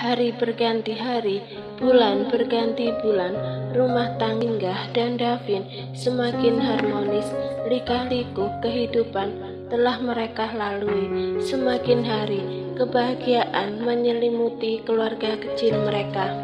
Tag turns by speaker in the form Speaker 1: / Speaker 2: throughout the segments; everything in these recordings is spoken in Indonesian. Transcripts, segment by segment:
Speaker 1: Hari berganti hari, bulan berganti bulan, rumah tangga Singgah dan Davin semakin harmonis. Lika-liku kehidupan telah mereka lalui. Semakin hari, kebahagiaan menyelimuti keluarga kecil mereka.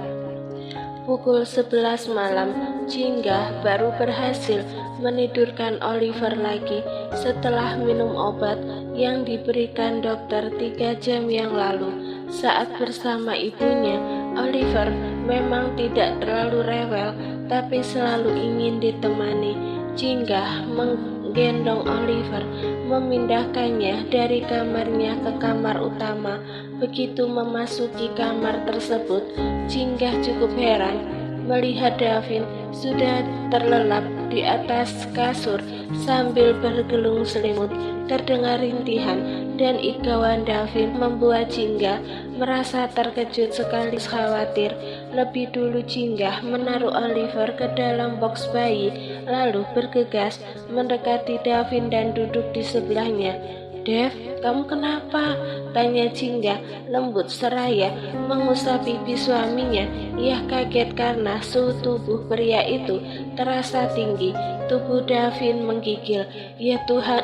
Speaker 1: Pukul 11 malam, Singgah baru berhasil menidurkan Oliver lagi setelah minum obat yang diberikan dokter 3 jam yang lalu. Saat bersama ibunya, Oliver memang tidak terlalu rewel, tapi selalu ingin ditemani. Singgah menggendong Oliver, memindahkannya dari kamarnya ke kamar utama. Begitu memasuki kamar tersebut, Singgah cukup heran melihat Davin sudah terlelap di atas kasur sambil bergelung selimut. Terdengar rintihan dan ikauan Davin membuat Singgah merasa terkejut sekaligus khawatir. Lebih dulu Singgah menaruh Oliver ke dalam box bayi, lalu bergegas mendekati Davin dan duduk di sebelahnya. "Dev, kamu kenapa?" tanya Singgah lembut seraya mengusap pipi suaminya. Ia kaget karena suhu tubuh pria itu terasa tinggi. Tubuh Davin menggigil. "Ya Tuhan,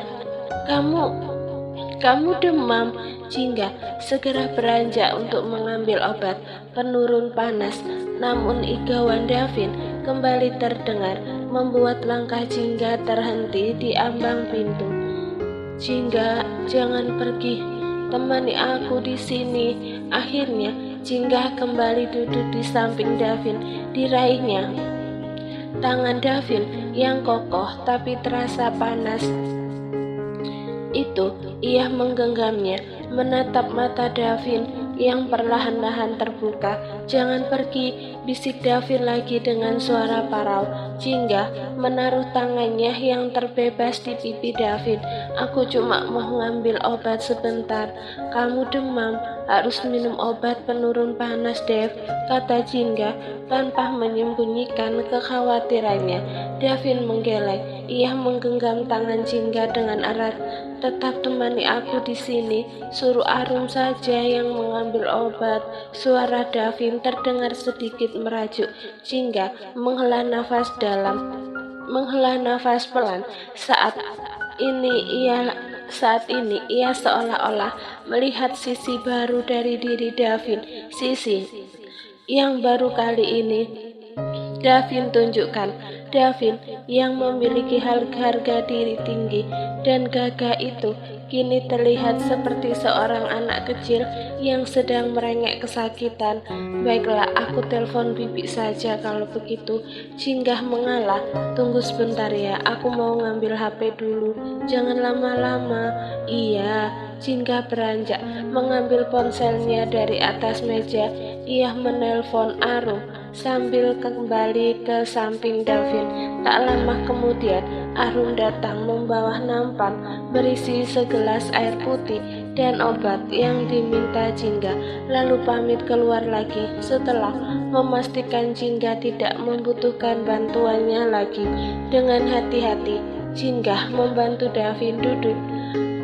Speaker 1: kamu demam." Singgah segera beranjak untuk mengambil obat penurun panas. Namun ikauan Davin kembali terdengar, membuat langkah Singgah terhenti di ambang pintu. "Singgah, jangan pergi. Temani aku di sini." Akhirnya, Singgah kembali duduk di samping Davin. Diraihnya tangan Davin yang kokoh tapi terasa panas itu. Ia menggenggamnya, menatap mata Davin yang perlahan-lahan terbuka. "Jangan pergi," bisik Davin lagi dengan suara parau. Singgah menaruh tangannya yang terbebas di pipi Davin. "Aku cuma mau ngambil obat sebentar." "Kamu demam, harus minum obat penurun panas, Dev," kata Singgah tanpa menyembunyikan kekhawatirannya. Davin menggeleng. Ia menggenggam tangan Singgah dengan erat. "Tetap temani aku di sini. Suruh Arum saja yang mengambil obat." Suara Davin terdengar sedikit merajuk. Singgah menghela nafas pelan. Saat ini ia seolah-olah melihat sisi baru dari diri Davin. Sisi yang baru kali ini Davin tunjukkan. Davin yang memiliki harga diri tinggi dan gagah itu kini terlihat seperti seorang anak kecil yang sedang merengek kesakitan. "Baiklah, aku telepon bibi saja kalau begitu." Singgah mengalah. "Tunggu sebentar ya, aku mau ngambil HP dulu. Jangan lama-lama." "Iya." Singgah beranjak mengambil ponselnya dari atas meja. Ia menelpon Arum sambil kembali ke samping Davin. Tak lama kemudian Arum datang membawa nampan berisi segelas air putih dan obat yang diminta Singgah, lalu pamit keluar lagi. Setelah memastikan Singgah tidak membutuhkan bantuannya lagi, dengan hati-hati Singgah membantu Davin duduk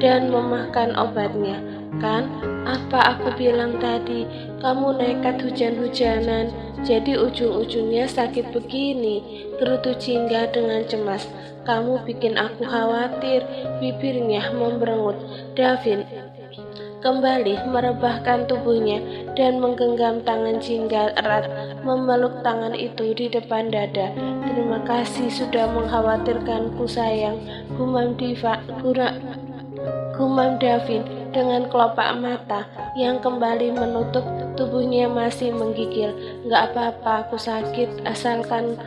Speaker 1: dan memakan obatnya. "Kan, apa aku bilang tadi, kamu nekat hujan-hujanan, jadi ujung-ujungnya sakit begini," gerutu Singgah dengan cemas. "Kamu bikin aku khawatir." Bibirnya memberengut. Davin kembali merebahkan tubuhnya dan menggenggam tangan Singgah erat, memeluk tangan itu di depan dada. "Terima kasih sudah mengkhawatirkanku, sayang," gumam Davin dengan kelopak mata yang kembali menutup. Tubuhnya masih menggigil. "Nggak apa-apa, aku sakit, asalkan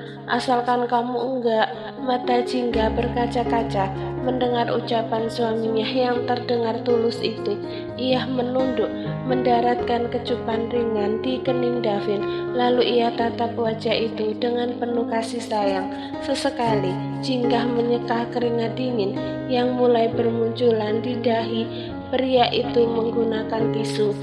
Speaker 1: kamu enggak." Mata Singgah berkaca-kaca mendengar ucapan suaminya yang terdengar tulus itu. Ia menunduk, mendaratkan kecupan ringan di kening Davin, lalu ia tatap wajah itu dengan penuh kasih sayang. Sesekali Singgah menyeka keringat dingin yang mulai bermunculan di dahi pria itu menggunakan tisu.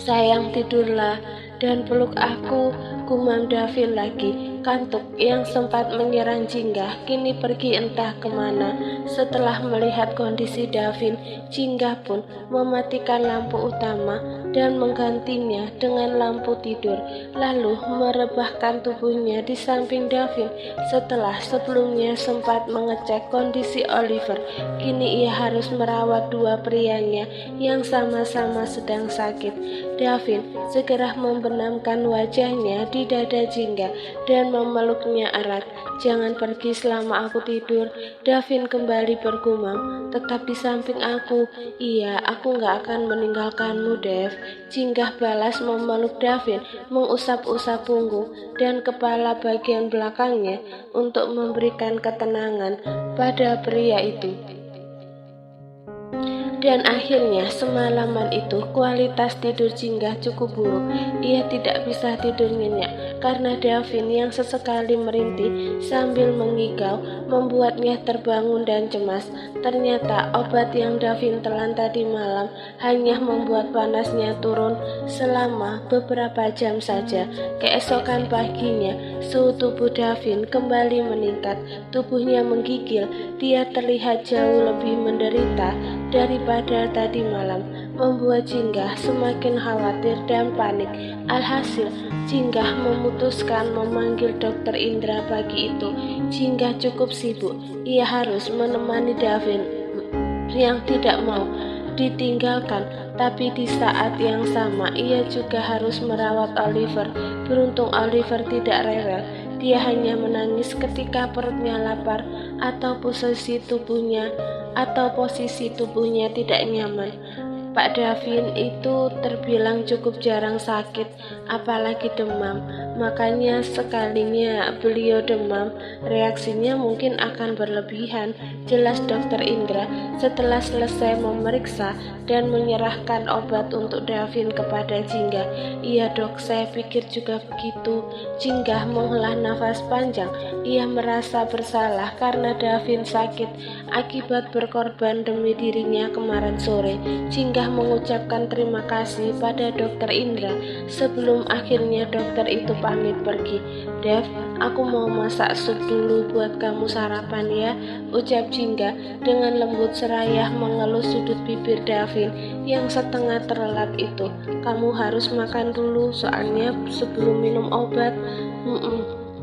Speaker 1: "Sayang, tidurlah dan peluk aku," gumam Davin lagi. Kantuk yang sempat menyerang Jingga kini pergi entah kemana. Setelah melihat kondisi Davin, Jingga pun mematikan lampu utama dan menggantinya dengan lampu tidur, lalu merebahkan tubuhnya di samping Davin. Setelah sebelumnya sempat mengecek kondisi Oliver, kini ia harus merawat dua prianya yang sama-sama sedang sakit. Davin segera membenamkan wajahnya di dada Jingga dan memeluknya erat. "Jangan pergi selama aku tidur," Davin kembali bergumam. "Tetap di samping aku." "Iya, aku gak akan meninggalkanmu, Dev." Jingga balas memeluk Davin, mengusap-usap punggung dan kepala bagian belakangnya untuk memberikan ketenangan pada pria itu. Dan akhirnya semalaman itu kualitas tidur Jingga cukup buruk. Ia tidak bisa tidur nyenyak karena Davin yang sesekali merintih sambil mengigau membuatnya terbangun dan cemas. Ternyata obat yang Davin telan tadi malam hanya membuat panasnya turun selama beberapa jam saja. Keesokan paginya suhu tubuh Davin kembali meningkat. Tubuhnya menggigil. Dia terlihat jauh lebih menderita daripada tadi malam, membuat Jingga semakin khawatir dan panik. Alhasil, Jingga memutuskan memanggil Dokter Indra pagi itu. Jingga cukup sibuk. Ia harus menemani Davin yang tidak mau ditinggalkan, tapi di saat yang sama ia juga harus merawat Oliver. Beruntung Oliver tidak rewel. Dia hanya menangis ketika perutnya lapar atau posisi tubuhnya tidak nyaman. Pak Davin itu terbilang cukup jarang sakit, apalagi demam. Makanya sekalinya beliau demam, reaksinya mungkin akan berlebihan, jelas Dokter Indra setelah selesai memeriksa dan menyerahkan obat untuk Davin kepada Jingga. "Iya dok, saya pikir juga begitu." Jingga menghela nafas panjang. Ia merasa bersalah karena Davin sakit akibat berkorban demi dirinya kemarin sore. Jingga mengucapkan terima kasih pada Dokter Indra sebelum akhirnya dokter itu pamit pergi. "Dev, aku mau masak sup dulu buat kamu sarapan ya," ucap Jingga dengan lembut seraya mengelus sudut bibir Davin yang setengah terlelap itu. "Kamu harus makan dulu soalnya sebelum minum obat."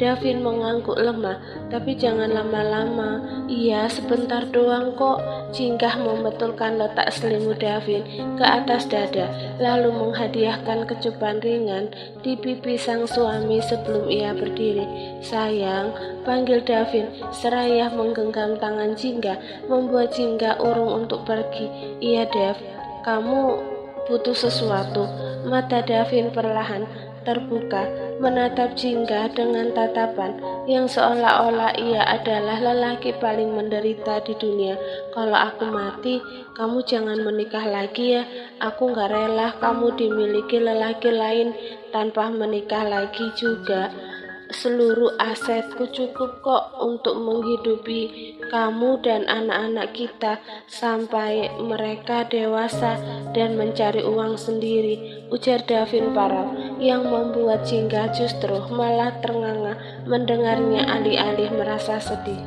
Speaker 1: Davin mengangguk lemah, "Tapi jangan lama-lama." "Iya, sebentar doang kok." Jingga membetulkan letak selimut Davin ke atas dada, lalu menghadiahkan kecupan ringan di pipi sang suami sebelum ia berdiri. "Sayang," panggil Davin seraya menggenggam tangan Jingga, membuat Jingga urung untuk pergi. "Iya, Dev, kamu butuh sesuatu." Mata Davin perlahan terbuka, menatap Jingga dengan tatapan yang seolah-olah ia adalah lelaki paling menderita di dunia. "Kalau aku mati, kamu jangan menikah lagi ya. Aku gak rela kamu dimiliki lelaki lain tanpa menikah lagi juga. Seluruh asetku cukup kok untuk menghidupi kamu dan anak-anak kita sampai mereka dewasa dan mencari uang sendiri," ujar Davin parau, yang membuat Jingga justru malah ternganga mendengarnya alih-alih merasa sedih.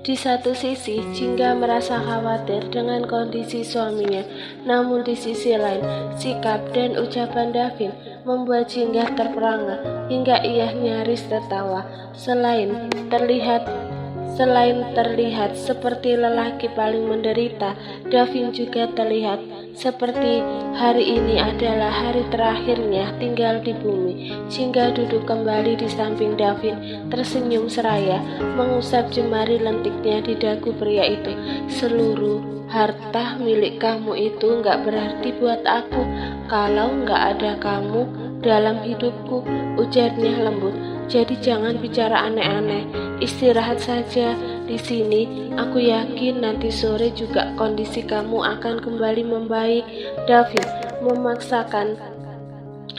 Speaker 1: Di satu sisi, Jingga merasa khawatir dengan kondisi suaminya, namun di sisi lain, sikap dan ucapan Davin membuat Jingga terperangah hingga ia nyaris tertawa. Selain terlihat seperti lelaki paling menderita, Davin juga terlihat seperti hari ini adalah hari terakhirnya tinggal di bumi. Jingga duduk kembali di samping Davin, tersenyum seraya, mengusap jemari lentiknya di dagu pria itu. "Seluruh harta milik kamu itu gak berarti buat aku kalau gak ada kamu dalam hidupku," ujarnya lembut. "Jadi jangan bicara aneh-aneh, istirahat saja di sini. Aku yakin nanti sore juga kondisi kamu akan kembali membaik." Davin memaksakan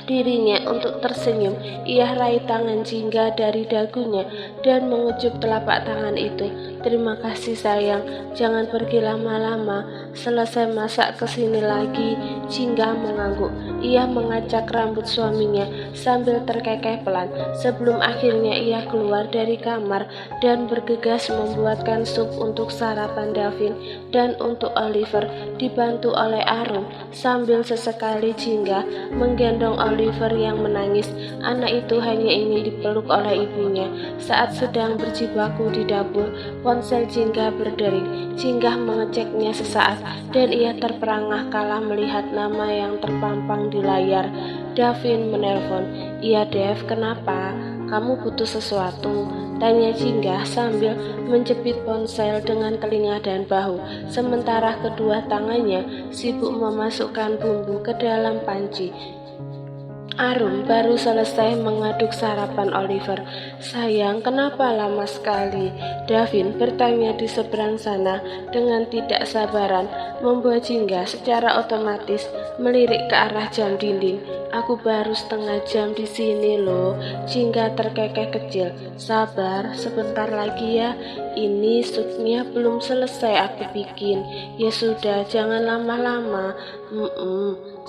Speaker 1: dirinya untuk tersenyum. Ia raih tangan Jingga dari dagunya dan mengecup telapak tangan itu. Terima kasih sayang, jangan pergi lama-lama. Selesai masak kesini lagi. Jingga mengangguk. Ia mengacak rambut suaminya sambil terkekeh pelan. Sebelum akhirnya ia keluar dari kamar dan bergegas membuatkan sup untuk sarapan Davin dan untuk Oliver, dibantu oleh Arum. Sambil sesekali Jingga menggendong Oliver yang menangis. Anak itu hanya ingin dipeluk oleh ibunya. Saat sedang berjibaku di dapur, ponsel Jingga berdering. Jingga mengeceknya sesaat dan ia terperangah kalah melihat nama yang terpampang di layar. Davin menelpon. Iya Dev, kenapa? Kamu butuh sesuatu? Tanya Jingga sambil menjepit ponsel dengan telinga dan bahu, sementara kedua tangannya sibuk memasukkan bumbu ke dalam panci. Arum baru selesai mengaduk sarapan Oliver. Sayang, kenapa lama sekali? Davin bertanya di seberang sana dengan tidak sabaran, membuat Jingga secara otomatis melirik ke arah jam dinding. Aku baru setengah jam di sini loh. Jingga terkekeh kecil. Sabar, sebentar lagi ya. Ini supnya belum selesai aku bikin. Ya sudah, jangan lama-lama.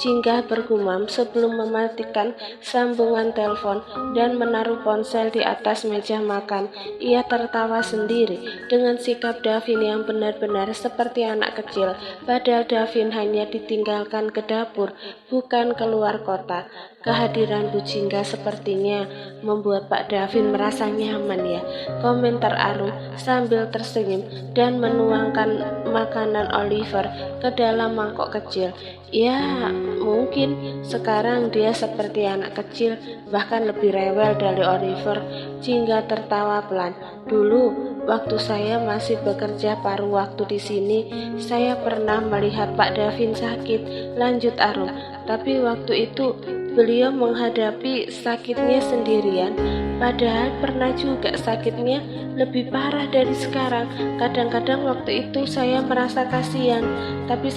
Speaker 1: Jingga bergumam sebelum mematikan sambungan telepon dan menaruh ponsel di atas meja makan. Ia tertawa sendiri dengan sikap Davin yang benar-benar seperti anak kecil, padahal Davin hanya ditinggalkan ke dapur, bukan keluar kota. Kehadiran Bu Jingga sepertinya membuat Pak Davin merasa nyaman ya, komentar Arum sambil tersenyum dan menuangkan makanan Oliver ke dalam mangkok kecil. Ya, mungkin sekarang dia seperti anak kecil, bahkan lebih rewel dari Oliver. Jingga tertawa pelan. Dulu, waktu saya masih bekerja paruh waktu di sini, saya pernah melihat Pak Davin sakit, lanjut Arum. Tapi waktu itu beliau menghadapi sakitnya sendirian, padahal pernah juga sakitnya lebih parah dari sekarang. Kadang-kadang waktu itu saya merasa kasihan, tapi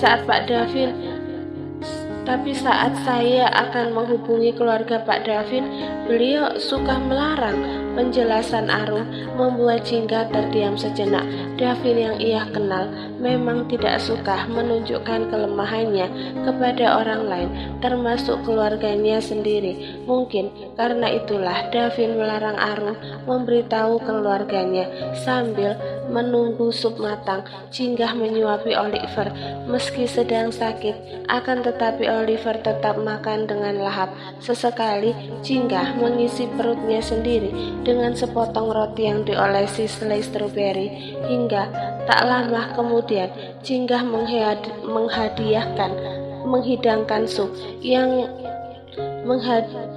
Speaker 1: saat saya akan menghubungi keluarga Pak Davin, beliau suka melarang. Penjelasan Arum membuat Jingga terdiam sejenak. Davin yang ia kenal memang tidak suka menunjukkan kelemahannya kepada orang lain, termasuk keluarganya sendiri. Mungkin karena itulah Davin melarang Arum memberitahu keluarganya. Sambil menunggu sup matang, Jingga menyuapi Oliver. Meski sedang sakit, akan tetapi Oliver tetap makan dengan lahap. Sesekali Jingga mengisi perutnya sendiri dengan sepotong roti yang diolesi selai stroberi. Hingga tak lama kemudian Jingga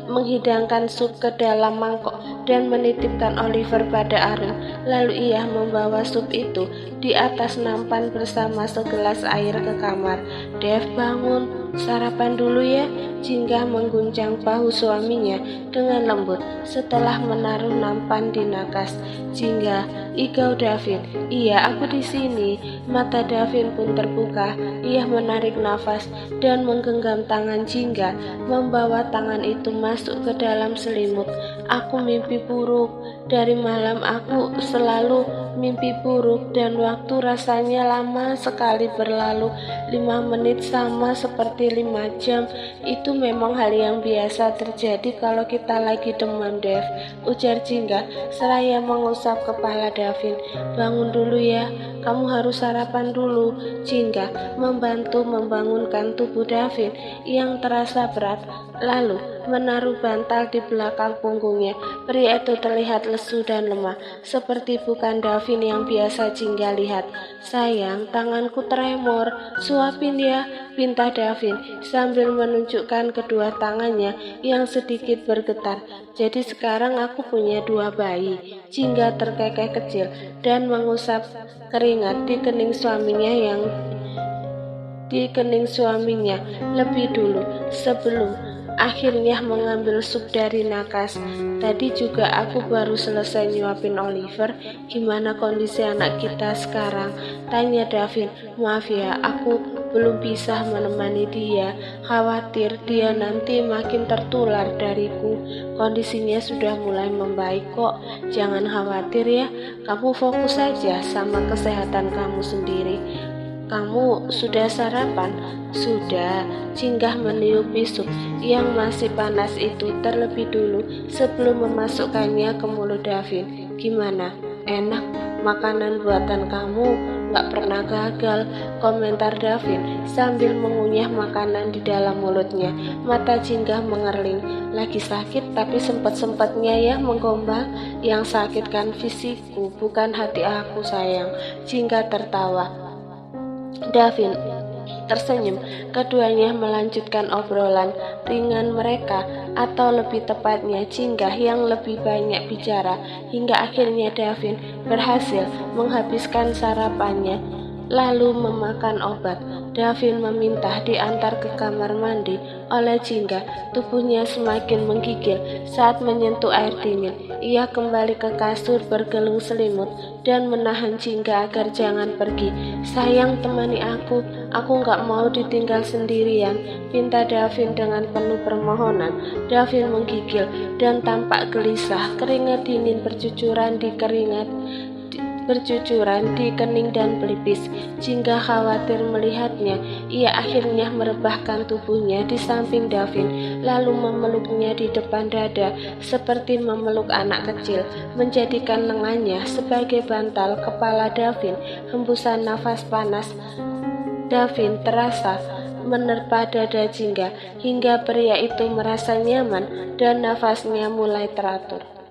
Speaker 1: menghidangkan sup ke dalam mangkok dan menitipkan Oliver pada Arum. Lalu ia membawa sup itu di atas nampan bersama segelas air ke kamar. Dev, bangun, sarapan dulu ya. Jingga mengguncang bahu suaminya dengan lembut setelah menaruh nampan di nakas. Jingga, igau Davin. Iya, aku di sini. Mata Davin pun terbuka. Ia menarik nafas dan menggenggam tangan Jingga, membawa tangan itu masuk ke dalam selimut. Aku mimpi buruk. Dari malam aku selalu mimpi buruk dan waktu rasanya lama sekali berlalu. 5 menit sama seperti 5 jam. Itu memang hal yang biasa terjadi kalau kita lagi demam, Dev, ujar Jingga seraya mengusap kepala Davin. Bangun dulu ya, kamu harus sarapan dulu. Jingga membantu membangunkan tubuh Davin yang terasa berat, lalu menaruh bantal di belakang punggungnya. Pria itu terlihat lesu dan lemah, seperti bukan Davin yang biasa Jingga lihat. Sayang, tanganku tremor, suapin ya, pinta Davin sambil menunjukkan kedua tangannya yang sedikit bergetar. Jadi sekarang aku punya 2 bayi. Jingga terkekeh kecil dan mengusap keringat di kening suaminya lebih dulu sebelum akhirnya mengambil sup dari nakas. Tadi juga aku baru selesai nyuapin Oliver. Gimana kondisi anak kita sekarang? Tanya Davin. Maaf ya, aku belum bisa menemani dia. Khawatir dia nanti makin tertular dariku. Kondisinya sudah mulai membaik kok. Jangan khawatir ya, kamu fokus saja sama kesehatan kamu sendiri. Kamu sudah sarapan? Sudah. Cinggah meniup pisuk yang masih panas itu terlebih dulu sebelum memasukkannya ke mulut Davin. Gimana? Enak? Makanan buatan kamu gak pernah gagal, komentar Davin sambil mengunyah makanan di dalam mulutnya. Mata Cinggah mengerling. Lagi sakit tapi sempat-sempatnya ya menggombal. Yang sakit kan fisikku, bukan hati aku sayang. Cinggah tertawa. Davin tersenyum. Keduanya melanjutkan obrolan ringan mereka, atau lebih tepatnya Cinggah yang lebih banyak bicara, hingga akhirnya Davin berhasil menghabiskan sarapannya lalu memakan obat. Davin meminta diantar ke kamar mandi oleh Cinggah. Tubuhnya semakin menggigil saat menyentuh air dingin. Ia kembali ke kasur bergelung selimut dan menahan Cinggah agar jangan pergi. Sayang, temani aku gak mau ditinggal sendirian, pinta Davin dengan penuh permohonan. Davin menggigil dan tampak gelisah. Keringat dingin bercucuran di kening dan pelipis. Cinggah khawatir melihatnya. Ia akhirnya merebahkan tubuhnya di samping Davin, lalu memeluknya di depan dada seperti memeluk anak kecil, menjadikan lengannya sebagai bantal kepala Davin. Hembusan nafas panas Davin terasa menerpa dada Cinggah hingga pria itu merasa nyaman dan nafasnya mulai teratur.